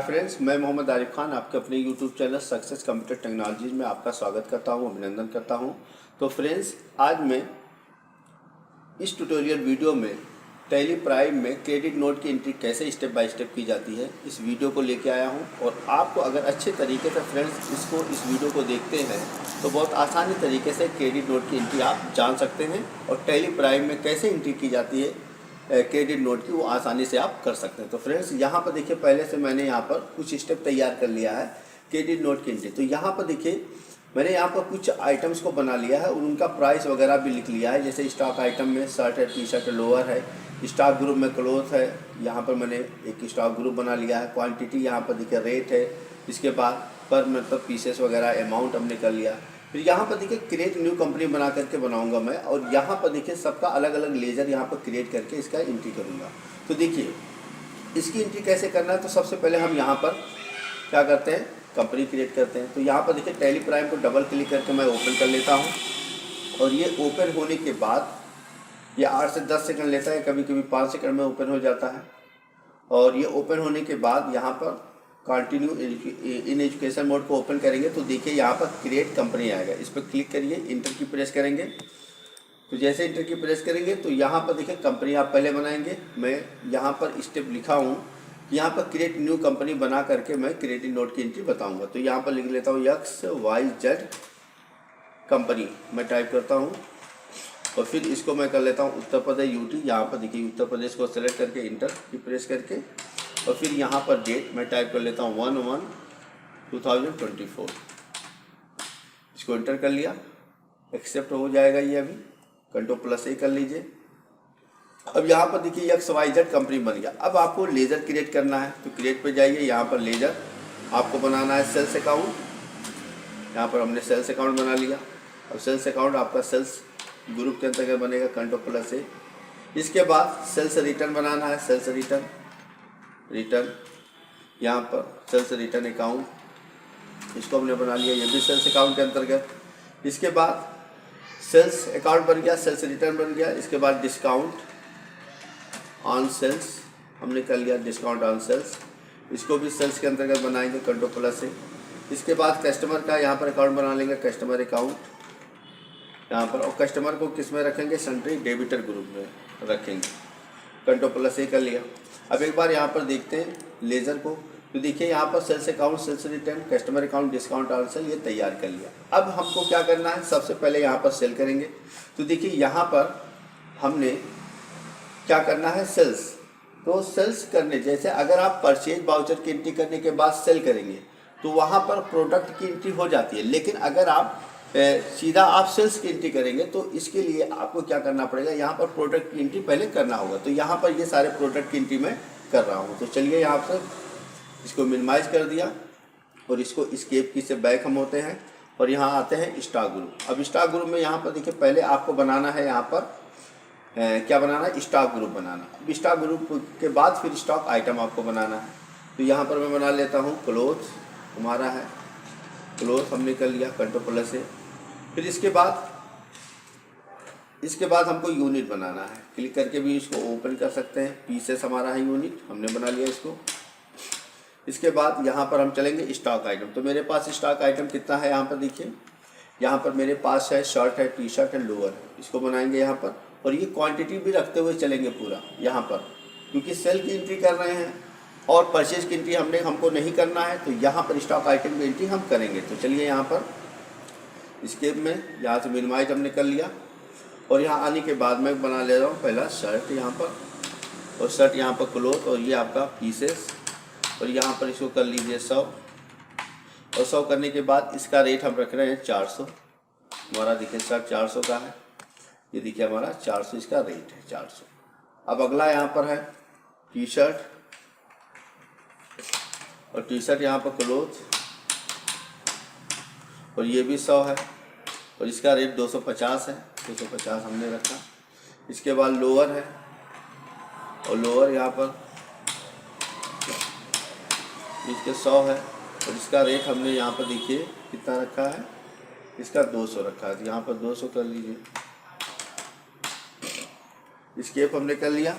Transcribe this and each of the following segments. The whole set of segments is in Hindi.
फ्रेंड्स, मैं मोहम्मद आरिफ खान आपके अपने YouTube channel success computer technologies में आपका स्वागत करता हूं, अभिनंदन करता हूं। तो फ्रेंड्स, आज मैं इस ट्यूटोरियल वीडियो में टैली प्राइम में क्रेडिट नोट की एंट्री कैसे स्टेप बाय स्टेप की जाती है इस वीडियो को लेके आया हूं। और आपको अगर अच्छे तरीके से फ्रेंड्स इस वीडियो को देखते हैं तो बहुत आसानी तरीके से क्रेडिट नोट की एंट्री आप जान सकते हैं और टैली प्राइम में कैसे एंट्री की जाती है क्रेडिट नोट की, वो आसानी से आप कर सकते हैं। तो फ्रेंड्स, यहाँ पर देखिए, पहले से मैंने यहाँ पर कुछ स्टेप तैयार कर लिया है क्रेडिट नोट की एंट्री। तो यहाँ पर देखिए, मैंने यहाँ पर कुछ आइटम्स को बना लिया है और उनका प्राइस वगैरह भी लिख लिया है। जैसे स्टॉक आइटम में शर्ट है, टी शर्ट है, लोअर है। स्टॉक ग्रुप में क्लोथ है, यहाँ पर मैंने एक स्टॉक ग्रुप बना लिया है। क्वांटिटी यहाँ पर देखिए रेट है। इसके बाद पर मतलब पीसेस वगैरह अमाउंट हमने कर लिया। फिर यहाँ पर देखिए क्रिएट न्यू कंपनी बना करके बनाऊंगा मैं, और यहाँ पर देखिए सबका अलग अलग लेजर यहाँ पर क्रिएट करके इसका एंट्री करूँगा। तो देखिए इसकी एंट्री कैसे करना है। तो सबसे पहले हम यहाँ पर क्या करते हैं, कंपनी क्रिएट करते हैं। तो यहाँ पर देखिए टैली प्राइम को डबल क्लिक करके मैं ओपन कर लेता हूँ, और ये ओपन होने के बाद ये 8 से 10 सेकंड लेता है, कभी कभी 5 सेकंड में ओपन हो जाता है। और ये ओपन होने के बाद यहाँ पर कंटिन्यू इन एजुकेशन मोड को ओपन करेंगे तो देखिए यहाँ पर क्रिएट कंपनी आएगा। इस पर क्लिक करिए, इंटर की प्रेस करेंगे। तो जैसे इंटर की प्रेस करेंगे तो यहाँ पर देखिए कंपनी आप पहले बनाएंगे। मैं यहाँ पर स्टेप लिखा हूँ, यहाँ पर क्रिएट न्यू कंपनी बना करके मैं क्रेडिट नोट की एंट्री बताऊँगा। तो यहाँ पर लिख लेता हूँ XYZ कंपनी, मैं टाइप करता हूँ। और फिर इसको मैं कर लेता हूँ उत्तर प्रदेश UT। यहाँ पर देखिए उत्तर प्रदेश को सेलेक्ट करके इंटर की प्रेस करके, और फिर यहाँ पर डेट मैं टाइप कर लेता हूँ 1/1/2024। इसको इंटर कर लिया, एक्सेप्ट हो जाएगा ये। अभी Ctrl+A कर लीजिए। अब यहाँ पर देखिए XYZ कंपनी बन गया। अब आपको लेजर क्रिएट करना है, तो क्रिएट पे जाइए। यहाँ पर लेजर आपको बनाना है सेल्स अकाउंट। यहाँ पर हमने सेल्स अकाउंट बना लिया। अब सेल्स अकाउंट आपका सेल्स ग्रुप के अंतर्गत बनेगा, Ctrl+A। इसके बाद सेल्स रिटर्न बनाना है, सेल्स रिटर्न यहाँ पर सेल्स रिटर्न अकाउंट, इसको हमने बना लिया, ये भी सेल्स अकाउंट के अंतर्गत। इसके बाद सेल्स अकाउंट बन गया, सेल्स रिटर्न बन गया। इसके बाद डिस्काउंट ऑन सेल्स हमने कर लिया, डिस्काउंट ऑन सेल्स, इसको भी सेल्स के अंतर्गत बनाएंगे, Ctrl+A। इसके बाद कस्टमर का यहाँ पर अकाउंट बना लेंगे, कस्टमर अकाउंट यहाँ पर। और कस्टमर को किस में रखेंगे, सन्ड्री डेबिटर ग्रुप में रखेंगे, Ctrl+A कर लिया। अब एक बार यहाँ पर देखते हैं लेजर को। तो देखिए यहाँ पर sales account, sales return, customer account, discount on sale, ये तैयार कर लिया। अब हमको क्या करना है, सबसे पहले यहाँ पर सेल करेंगे। तो देखिए यहाँ पर हमने क्या करना है, सेल्स। तो सेल्स करने जैसे अगर आप परचेज वाउचर की एंट्री करने के बाद सेल करेंगे तो वहाँ पर प्रोडक्ट की एंट्री हो जाती है। लेकिन अगर आप सीधा आप सेल्स की एंट्री करेंगे तो इसके लिए आपको क्या करना पड़ेगा, यहाँ पर प्रोडक्ट की एंट्री पहले करना होगा। तो यहाँ पर ये सारे प्रोडक्ट की एंट्री मैं कर रहा हूँ। तो चलिए यहाँ पर इसको मिनिमाइज कर दिया, और इसको एस्केप की से बैक हम होते हैं और यहाँ आते हैं स्टॉक ग्रुप। अब स्टॉक ग्रुप में यहाँ पर देखिए पहले आपको बनाना है, यहाँ पर क्या बनाना है, स्टॉक ग्रुप बनाना। अब स्टॉक ग्रुप के बाद फिर स्टॉक आइटम आपको बनाना है। तो यहाँ पर मैं बना लेता हूँ क्लोथ, हमारा है क्लोथ, हमने कर लिया, Ctrl+A। फिर इसके बाद हमको यूनिट बनाना है, क्लिक करके भी इसको ओपन कर सकते हैं। पीसेस हमारा है यूनिट, हमने बना लिया इसको। इसके बाद यहाँ पर हम चलेंगे स्टॉक आइटम। तो मेरे पास स्टॉक आइटम कितना है, यहाँ पर देखिए, यहाँ पर मेरे पास है शर्ट है, टी शर्ट है, लोअर है, इसको बनाएंगे यहाँ पर। और ये क्वांटिटी भी रखते हुए चलेंगे पूरा यहाँ पर, क्योंकि सेल की एंट्री कर रहे हैं और परचेज की एंट्री हमको नहीं करना है। तो यहाँ पर स्टॉक आइटम की एंट्री हम करेंगे। तो चलिए यहाँ पर स्केप में यहाँ से मिनिमाइज हमने कर लिया, और यहाँ आने के बाद मैं बना ले रहा हूँ पहला शर्ट यहाँ पर, और शर्ट यहाँ पर क्लोथ, और ये आपका पीसेस, और यहाँ पर इसको कर लीजिए 100। और 100 करने के बाद इसका रेट हम रख रहे हैं 400। हमारा देखिए शर्ट 400 का है, ये देखिए हमारा 400 इसका रेट है, 400। अब अगला यहाँ पर है टी शर्ट, और टी शर्ट यहाँ पर क्लोथ, और ये भी 100 है, और इसका रेट 250 है, 250 हमने रखा। इसके बाद लोअर है, और लोअर यहाँ पर इसके 100 है, और इसका रेट हमने यहाँ पर देखिए कितना रखा है, इसका 200 रखा है। तो यहाँ पर 200 कर लीजिए, स्केप हमने कर लिया।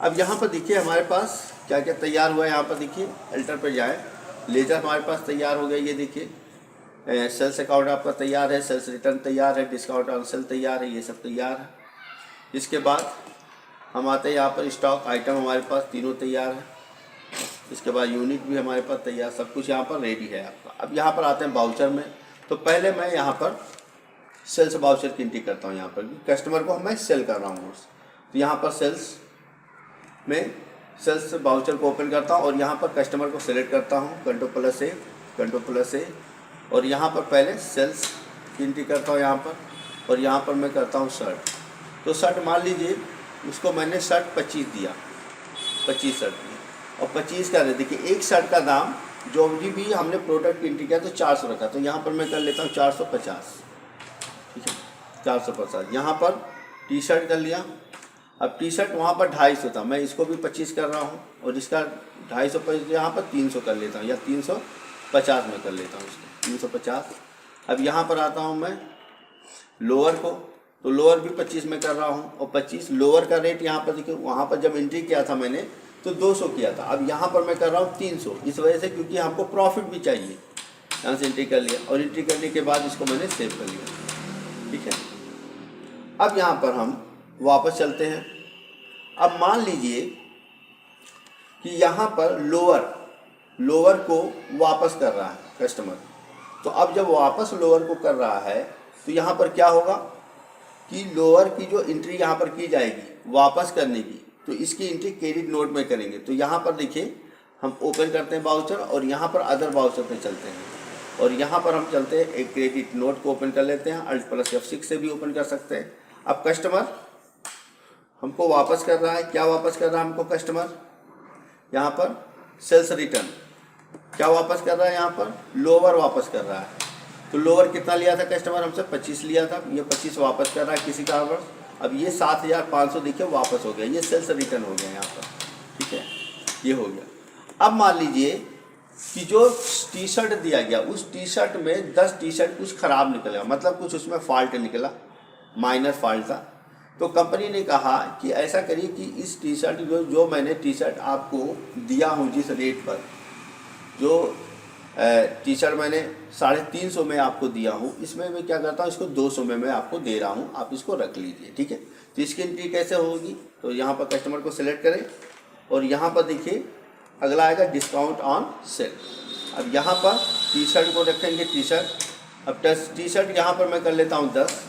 अब यहाँ पर देखिए हमारे पास क्या क्या तैयार हुआ है यहाँ पर देखिए, अल्टर पे जाए, लेजर हमारे पास तैयार हो गया, ये देखिए सेल्स अकाउंट आपका तैयार है, सेल्स रिटर्न तैयार है, डिस्काउंट ऑन सेल तैयार है, ये सब तैयार है। इसके बाद हम आते हैं यहाँ पर स्टॉक आइटम हमारे पास तीनों तैयार है। इसके बाद यूनिट भी हमारे पास तैयार, सब कुछ यहाँ पर रेडी है आपका। अब यहाँ पर आते हैं बाउचर में। तो पहले मैं यहाँ पर सेल्स बाउचर की एंट्री करता हूँ। यहाँ पर कस्टमर को मैं सेल कर रहा हूँ, तो यहाँ पर सेल्स में सेल्स बाउचर को ओपन करता हूँ और यहाँ पर कस्टमर को सेलेक्ट करता हूँ, कंट्रोल+A, और यहाँ पर पहले सेल्स की एंट्री करता हूँ यहाँ पर, और यहाँ पर मैं करता हूँ शर्ट। तो शर्ट मान लीजिए उसको मैंने शर्ट 25 दिया, 25 शर्ट दिया, और 25 का देखिए एक शर्ट का दाम जो भी हमने प्रोडक्ट की एंट्री किया तो 400 रखा, तो यहाँ पर मैं कर लेता हूँ 450, ठीक है 450। यहाँ पर टी शर्ट कर लिया। अब टी शर्ट वहाँ पर 250 था, मैं इसको भी 25 कर रहा हूँ और इसका 250 यहाँ पर 300 कर लेता हूँ, या 350 में कर लेता हूँ इसको, 350। अब यहाँ पर आता हूँ मैं लोअर को, तो लोअर भी 25 में कर रहा हूँ, और 25 लोअर का रेट यहाँ पर देखिए, वहाँ पर जब एंट्री किया था मैंने तो 200 किया था, अब यहाँ पर मैं कर रहा हूँ 300, इस वजह से क्योंकि हमको प्रॉफिट भी चाहिए। यहाँ से एंट्री कर लिया, और एंट्री करने के बाद इसको मैंने सेव कर लिया, ठीक है। अब यहाँ पर हम वापस चलते हैं। अब मान लीजिए कि यहाँ पर लोअर को वापस कर रहा है कस्टमर, तो अब जब वापस लोअर को कर रहा है तो यहाँ पर क्या होगा कि लोअर की जो एंट्री यहाँ पर की जाएगी वापस करने की, तो इसकी एंट्री क्रेडिट नोट में करेंगे। तो यहाँ पर देखिए हम ओपन करते हैं बाउचर, और यहाँ पर अदर बाउचर पे चलते हैं, और यहाँ पर हम चलते हैं एक क्रेडिट नोट को ओपन कर लेते हैं, Alt+F6 से भी ओपन कर सकते हैं। अब कस्टमर हमको वापस कर रहा है, क्या वापस कर रहा है हमको कस्टमर, यहाँ पर सेल्स रिटर्न क्या वापस कर रहा है, यहाँ पर लोअर वापस कर रहा है। तो लोअर कितना लिया था कस्टमर हमसे, 25 लिया था, ये 25 वापस कर रहा है किसी कारणवश। अब ये 7500 देखिए वापस हो गया, ये सेल्स रिटर्न हो गया यहाँ पर, ठीक है, ये हो गया। अब मान लीजिए कि जो टी शर्ट दिया गया उस टी शर्ट में 10 टी शर्ट कुछ ख़राब निकला, मतलब कुछ उसमें फॉल्ट निकला, माइनर फॉल्ट था। तो कंपनी ने कहा कि ऐसा करिए कि इस टी शर्ट जो मैंने टी शर्ट आपको दिया हूँ जिस रेट पर, जो टी शर्ट मैंने 350 में आपको दिया हूँ, इसमें मैं क्या करता हूँ, इसको 200 में मैं आपको दे रहा हूँ, आप इसको रख लीजिए, ठीक है। तो इसकी एंट्री कैसे होगी, तो यहाँ पर कस्टमर को सिलेक्ट करें, और यहाँ पर देखिए अगला आएगा डिस्काउंट ऑन सेल। अब यहाँ पर टी शर्ट को रखेंगे, टी शर्ट, अब टी शर्ट यहाँ पर मैं कर लेता हूँ 10,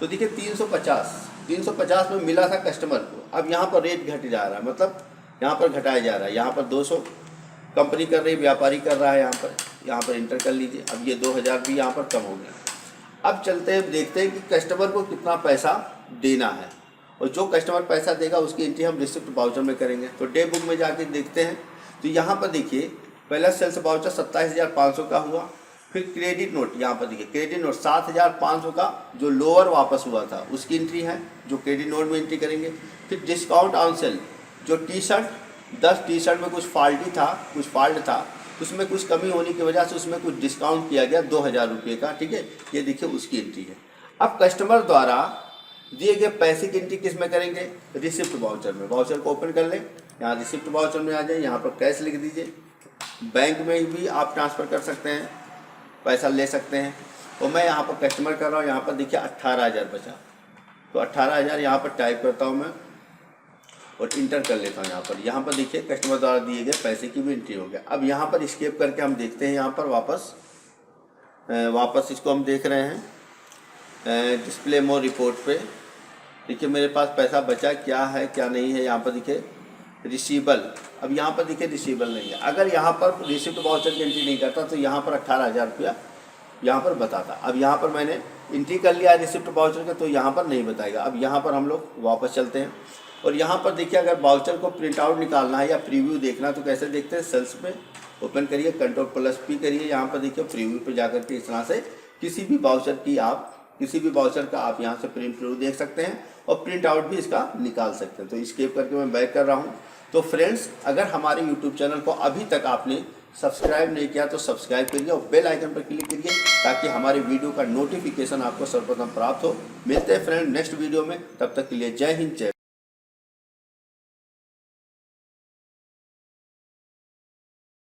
तो देखिए 350 में मिला था कस्टमर को, अब यहाँ पर रेट घट जा रहा है, मतलब यहाँ पर घटाया जा रहा है, यहाँ पर 200 कंपनी कर रही, व्यापारी कर रहा है, यहाँ पर इंटर कर लीजिए। अब ये 2000 भी यहाँ पर कम हो गया। अब चलते हैं देखते हैं कि कस्टमर को कितना पैसा देना है, और जो कस्टमर पैसा देगा उसकी एंट्री हम रिसिप्ट बाउचर में करेंगे। तो डे बुक में जाके देखते हैं, तो यहाँ पर देखिए पहला सेल्स बाउचर 27500 का हुआ, फिर क्रेडिट नोट, यहाँ पर देखिए क्रेडिट नोट 7500 का जो लोअर वापस हुआ था उसकी एंट्री है, जो क्रेडिट नोट में एंट्री करेंगे। फिर डिस्काउंट ऑन सेल, जो टी शर्ट 10 टी शर्ट में कुछ फॉल्ट था, उसमें कुछ कमी होने की वजह से उसमें कुछ डिस्काउंट किया गया 2000 रुपये का, ठीक है, ये देखिए उसकी एंट्री है। अब कस्टमर द्वारा दिए गए पैसे की एंट्री किस में करेंगे, रिसिप्ट बाउचर में। बाउचर को ओपन कर लें, यहाँ रिसिप्ट बाउचर में आ जाए, यहाँ पर कैश लिख दीजिए। बैंक में भी आप ट्रांसफ़र कर सकते हैं, पैसा ले सकते हैं। और मैं यहाँ पर कस्टमर कर रहा हूँ, यहाँ पर देखिए 18000 बचा, तो 18000 यहाँ पर टाइप करता हूँ मैं और इंटर कर लेता हूँ। यहाँ पर देखिए कस्टमर द्वारा दिए गए पैसे की भी एंट्री हो गया। अब यहाँ पर स्केप करके हम देखते हैं, यहाँ पर वापस इसको हम देख रहे हैं डिस्प्ले मोर रिपोर्ट पे। देखिए मेरे पास पैसा बचा क्या है क्या नहीं है, यहाँ पर देखिए रिसीबल, अब यहाँ पर देखिए रिसीबल नहीं है। अगर यहाँ पर रिसिप्ट बाउचर की एंट्री नहीं करता तो यहाँ पर 18000 रुपया यहाँ पर बताता। अब यहाँ पर मैंने एंट्री कर लिया रिसिप्ट बाउचर का, तो यहाँ पर नहीं बताएगा। अब यहाँ पर हम लोग वापस चलते हैं, और यहाँ पर देखिए अगर बाउचर को प्रिंट आउट निकालना है या प्रीव्यू देखना है तो कैसे देखते हैं, सेल्स पे ओपन करिए, Ctrl+P करिए, यहाँ पर देखिए प्रीव्यू पे जाकर के इस तरह से किसी भी बाउचर का आप यहाँ से प्रिंट प्रीव्यू देख सकते हैं और प्रिंट आउट भी इसका निकाल सकते हैं। तो स्केप करके मैं बैक कर रहा हूँ। तो फ्रेंड्स, अगर हमारे यूट्यूब चैनल को अभी तक आपने सब्सक्राइब नहीं किया तो सब्सक्राइब करिए और बेल आइकन पर क्लिक करिए ताकि हमारे वीडियो का नोटिफिकेशन आपको सर्वप्रथम प्राप्त हो। मिलते हैं फ्रेंड नेक्स्ट वीडियो में, तब तक के लिए जय हिंद जय।